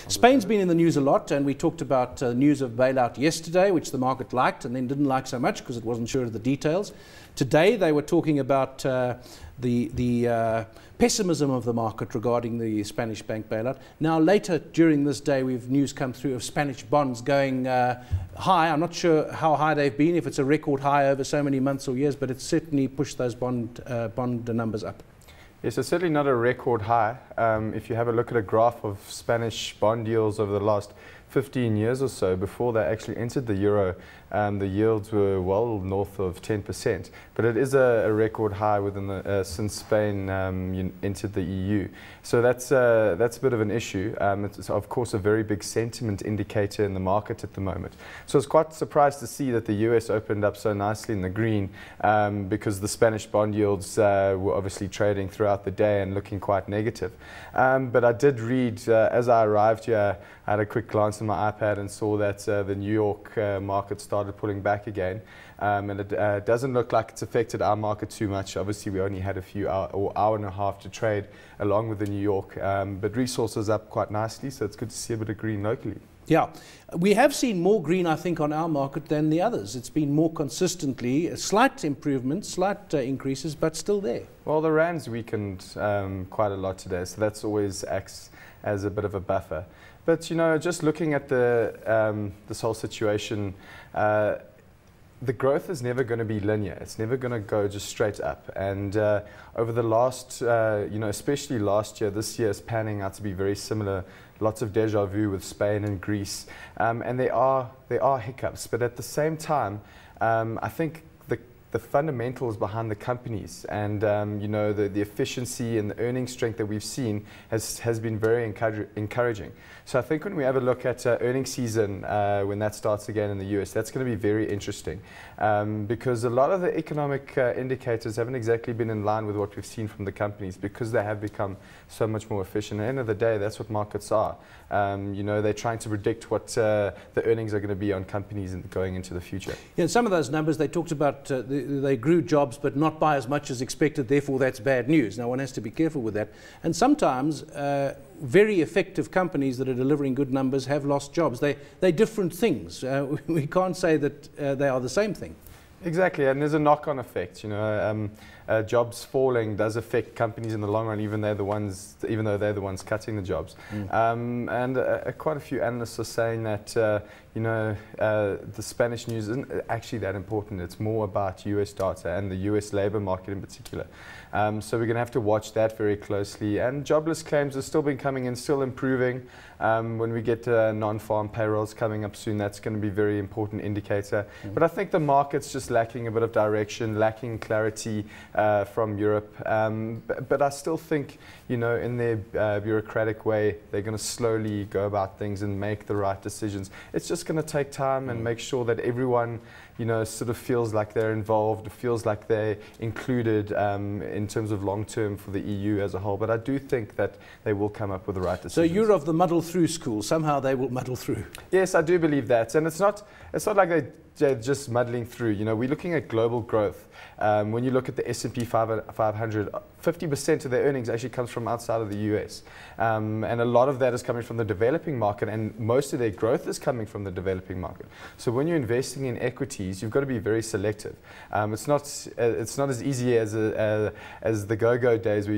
Spain's been in the news a lot, and we talked about news of bailout yesterday, which the market liked and then didn't like so much because it wasn't sure of the details. Today they were talking about the pessimism of the market regarding the Spanish bank bailout. Now later during this day we've news come through of Spanish bonds going high. I'm not sure how high they've been, if it's a record high over so many months or years, but it's certainly pushed those bond numbers up. Yes, it's certainly not a record high. If you have a look at a graph of Spanish bond yields over the last 15 years or so, before they actually entered the euro, the yields were well north of 10%. But it is a record high within the, since Spain entered the EU. So that's a bit of an issue. It's of course a very big sentiment indicator in the market at the moment. So I was quite surprised to see that the US opened up so nicely in the green, because the Spanish bond yields were obviously trading throughout the day and looking quite negative. But I did read, as I arrived here, I had a quick glance on my iPad and saw that the New York market started pulling back again. And it doesn't look like it's affected our market too much. Obviously, we only had a few hour and a half to trade along with the New York. But resources up quite nicely, so it's good to see a bit of green locally. Yeah, we have seen more green, I think, on our market than the others. It's been more consistently, slight improvements, slight increases, but still there. Well, the rand's weakened quite a lot today, so that's always acts as a bit of a buffer. But you know, just looking at this whole situation, the growth is never going to be linear. It's never going to go just straight up. And over the last, you know, especially last year, this year is panning out to be very similar. Lots of deja vu with Spain and Greece, and there are hiccups. But at the same time, I think the fundamentals behind the companies and you know, the efficiency and the earning strength that we've seen has been very encouraging. So I think when we have a look at earnings season, when that starts again in the US, that's going to be very interesting, because a lot of the economic indicators haven't exactly been in line with what we've seen from the companies, because they have become so much more efficient. At the end of the day, that's what markets are. You know, they're trying to predict what the earnings are going to be on companies going into the future. Yeah, and some of those numbers they talked about, they grew jobs but not by as much as expected, therefore that's bad news. Now one has to be careful with that. And sometimes very effective companies that are delivering good numbers have lost jobs. They're different things. We can't say that they are the same thing. Exactly, and there's a knock-on effect. You know, jobs falling does affect companies in the long run, even though they're the ones cutting the jobs. And quite a few analysts are saying that you know, the Spanish news isn't actually that important. It's more about US data and the US labor market in particular. So we're going to have to watch that very closely. And jobless claims have still been coming in, still improving. When we get non-farm payrolls coming up soon, that's going to be a very important indicator. But I think the market's just lacking a bit of direction, lacking clarity from Europe. But I still think, you know, in their bureaucratic way, they're going to slowly go about things and make the right decisions. It's just going to take time and make sure that everyone, you know, sort of feels like they're involved, feels like they're included in terms of long-term for the EU as a whole. But I do think that they will come up with the right decisions. So you're of the muddle-through school. Somehow they will muddle through. Yes, I do believe that. And it's not like they're just muddling through. You know, we're looking at global growth. When you look at the S&P 500, 50% of their earnings actually comes from outside of the US. And a lot of that is coming from the developing market, and most of their growth is coming from the developing market. So when you're investing in equities, you've got to be very selective. It's not as easy as the go-go days where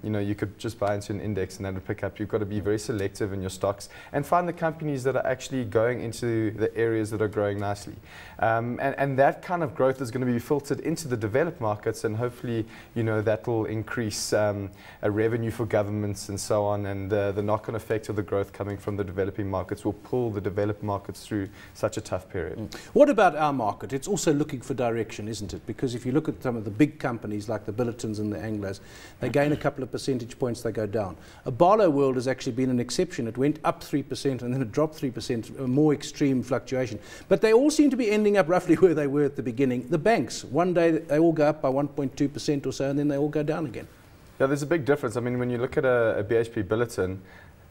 you know, you could just buy into an index and that would pick up. You've got to be very selective in your stocks and find the companies that are actually going into the areas that are growing nicely. And that kind of growth is going to be filtered into the developed markets, and hopefully, you know, that will increase a revenue for governments and so on, and the knock-on effect of the growth coming from the developing markets will pull the developed markets through such a tough period. What about our market? It's also looking for direction, isn't it? Because if you look at some of the big companies like the Billitons and the Anglos, they gain a couple of percentage points, they go down. A Barlow World has actually been an exception. It went up 3% and then it dropped 3%, a more extreme fluctuation. But they all seem to be ending up roughly where they were at the beginning. The banks, one day they all go up by 1.2% or so, and then they all go down again. Yeah, there's a big difference. I mean, when you look at a BHP Billiton,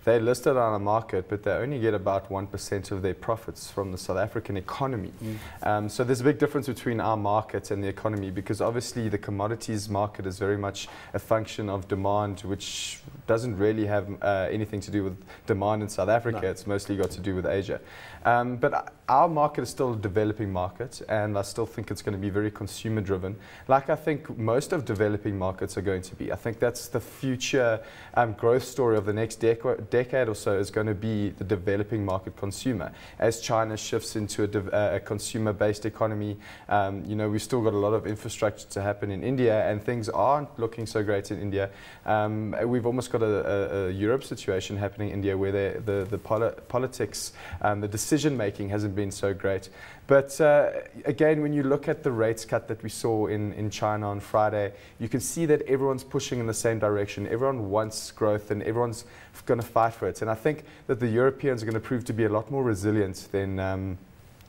they're listed on a market, but they only get about 1% of their profits from the South African economy. So there's a big difference between our market and the economy, because obviously the commodities market is very much a function of demand, which doesn't really have anything to do with demand in South Africa. No. It's mostly got to do with Asia. But our market is still a developing market, and I still think it's going to be very consumer driven, like I think most of developing markets are going to be. I think that's the future growth story of the next decade or so, is going to be the developing market consumer. As China shifts into a consumer-based economy, you know, we've still got a lot of infrastructure to happen in India, and things aren't looking so great in India. We've almost got a Europe situation happening in India, where the politics, the decision making hasn't been so great. But again, when you look at the rates cut that we saw in China on Friday, you can see that everyone's pushing in the same direction. Everyone wants growth, and everyone's going to fight for it. And I think that the Europeans are going to prove to be a lot more resilient than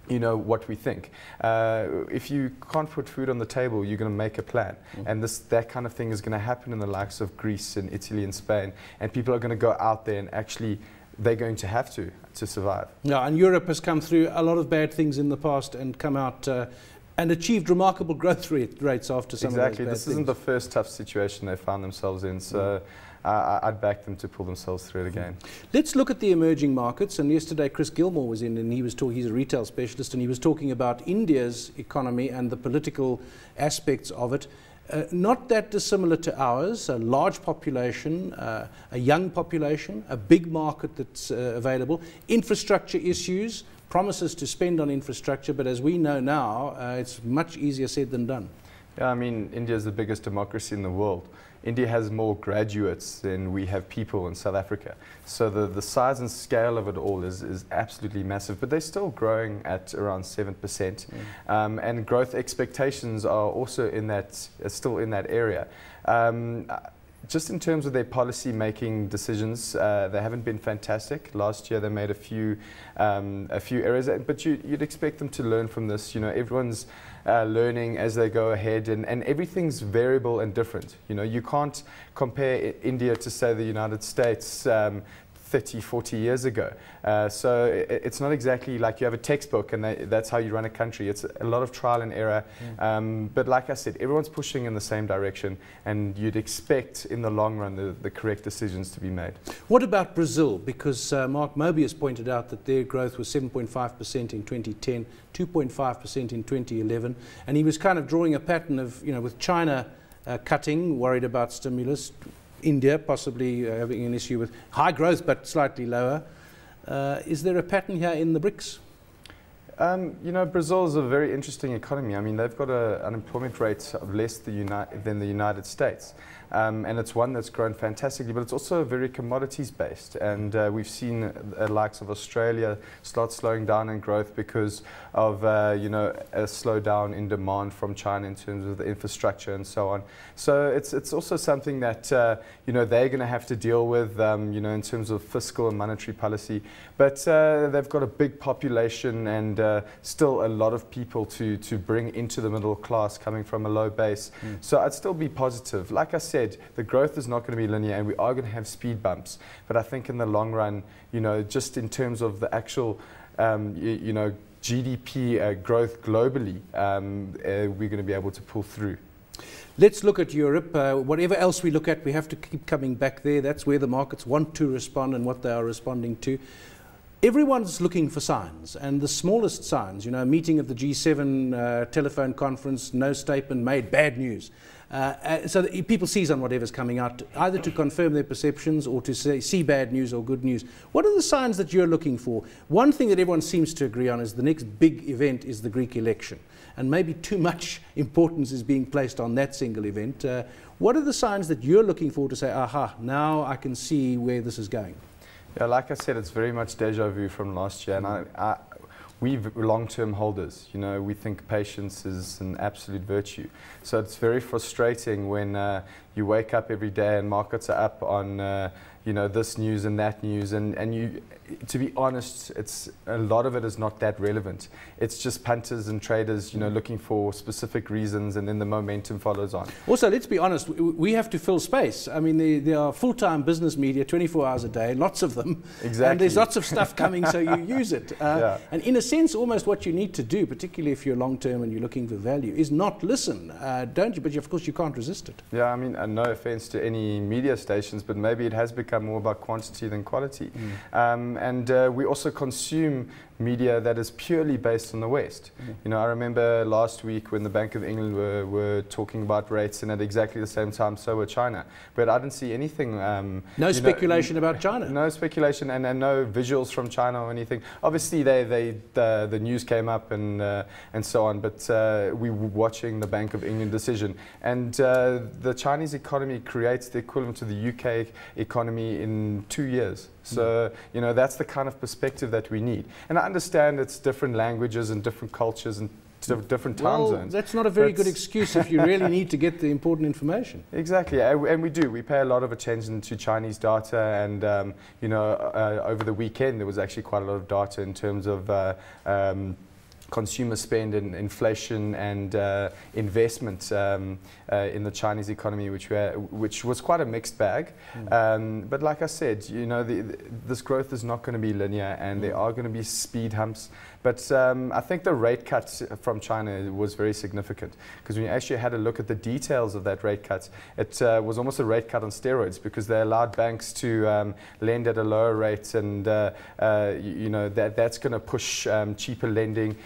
you know, what we think. If you can't put food on the table, you're going to make a plan. And that kind of thing is going to happen in the likes of Greece and Italy and Spain. And people are going to go out there and actually, they're going to have to survive. Yeah, and Europe has come through a lot of bad things in the past and come out and achieved remarkable growth rates after some of those bad things. This isn't the first tough situation they found themselves in, so I'd back them to pull themselves through it again. Let's look at the emerging markets. And yesterday Chris Gilmore was in, and he was talking, he's a retail specialist, and he was talking about India's economy and the political aspects of it. Not that dissimilar to ours, a large population, a young population, a big market that's available, infrastructure issues, promises to spend on infrastructure, but as we know now, it's much easier said than done. Yeah, I mean, India is the biggest democracy in the world. India has more graduates than we have people in South Africa. So the size and scale of it all is absolutely massive, but they're still growing at around 7%. And growth expectations are also in that, still in that area. Just in terms of their policy making decisions, they haven't been fantastic. Last year they made a few errors, but you'd expect them to learn from this. You know, everyone's learning as they go ahead, and everything's variable and different. You know, you can't compare India to, say, the United States 30, 40 years ago. So it's not exactly like you have a textbook and that's how you run a country. It's a lot of trial and error. But like I said, everyone's pushing in the same direction, and you'd expect in the long run the correct decisions to be made. What about Brazil? Because Mark Mobius pointed out that their growth was 7.5% in 2010, 2.5% in 2011, and he was kind of drawing a pattern of, you know, with China cutting, worried about stimulus, India possibly having an issue with high growth but slightly lower. Is there a pattern here in the BRICS? You know, Brazil is a very interesting economy. I mean, they've got an unemployment rate of less than the United States. And it's one that's grown fantastically, but it's also very commodities based. And we've seen the likes of Australia start slowing down in growth because of, you know, a slowdown in demand from China in terms of the infrastructure and so on. So it's also something that, you know, they're going to have to deal with, you know, in terms of fiscal and monetary policy. But they've got a big population and still a lot of people to bring into the middle class coming from a low base. So I'd still be positive. Like I said, the growth is not going to be linear, and we are going to have speed bumps. But I think in the long run, you know, just in terms of the actual, you know, GDP growth globally, we're going to be able to pull through. Let's look at Europe. Whatever else we look at, we have to keep coming back there. That's where the markets want to respond and what they are responding to. Everyone's looking for signs, and the smallest signs, you know, a meeting of the G7 telephone conference, no statement made, bad news. So that people seize on whatever's coming out, either to confirm their perceptions or to see bad news or good news. What are the signs that you're looking for? One thing that everyone seems to agree on is the next big event is the Greek election. And maybe too much importance is being placed on that single event. What are the signs that you're looking for to say, aha, now I can see where this is going? Yeah, like I said, it's very much deja vu from last year, and we're long-term holders. You know, we think patience is an absolute virtue. So it's very frustrating when you wake up every day and markets are up on, you know, this news and that news, and to be honest, a lot of it is not that relevant. It's just punters and traders, looking for specific reasons, and then the momentum follows on. Also, let's be honest, we have to fill space. I mean, there are full-time business media, 24 hours a day, lots of them. Exactly. And there's lots of stuff coming, so you use it. And in a sense, almost what you need to do, particularly if you're long-term and you're looking for value, is not listen, don't you? But of course, you can't resist it. Yeah, I mean, no offense to any media stations, but maybe it has become more about quantity than quality. And we also consume media that is purely based on the West. I remember last week when the Bank of England were talking about rates, and at exactly the same time so were China. But I didn't see anything. No speculation about China. No speculation, and no visuals from China or anything. Obviously, the news came up and so on. But we were watching the Bank of England decision, and the Chinese economy creates the equivalent to the UK economy in 2 years. So, that's the kind of perspective that we need. And I understand it's different languages and different cultures and different time zones. That's not a very good excuse if you really need to get the important information. Exactly, and we do. We pay a lot of attention to Chinese data, and, over the weekend there was actually quite a lot of data in terms of consumer spend and inflation and investment in the Chinese economy, which was quite a mixed bag. But like I said, this growth is not going to be linear, and there are going to be speed humps. But I think the rate cut from China was very significant, because when you actually had a look at the details of that rate cut, it was almost a rate cut on steroids, because they allowed banks to lend at a lower rate, and that's going to push cheaper lending.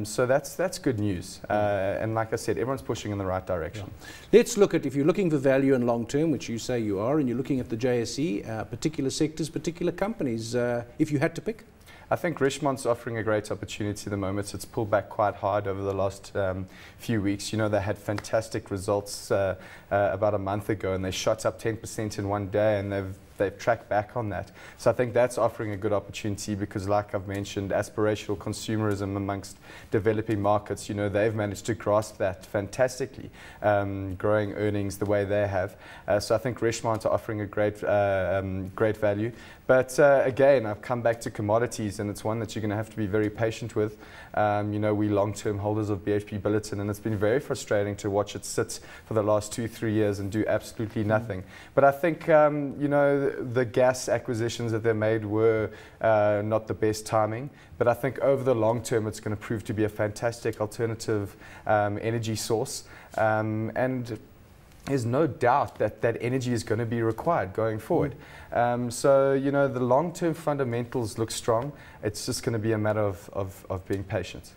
So that's good news. And like I said, everyone's pushing in the right direction. Let's look at, if you're looking for value and long term, which you say you are, and you're looking at the JSE, particular sectors, particular companies, if you had to pick? I think Richemont's offering a great opportunity at the moment. It's pulled back quite hard over the last few weeks. They had fantastic results about a month ago, and they shot up 10% in one day, and they've tracked back on that. So I think that's offering a good opportunity, because like I've mentioned, aspirational consumerism amongst developing markets, they've managed to grasp that fantastically, growing earnings the way they have. So I think Richemont are offering a great value. But again, I've come back to commodities, and it's one that you're going to have to be very patient with. We long-term holders of BHP Billiton, and it's been very frustrating to watch it sit for the last 2-3 years and do absolutely nothing. But I think, the gas acquisitions that they made were not the best timing. But I think over the long term, it's going to prove to be a fantastic alternative energy source. And there's no doubt that energy is going to be required going forward. So, the long-term fundamentals look strong. It's just going to be a matter of being patient.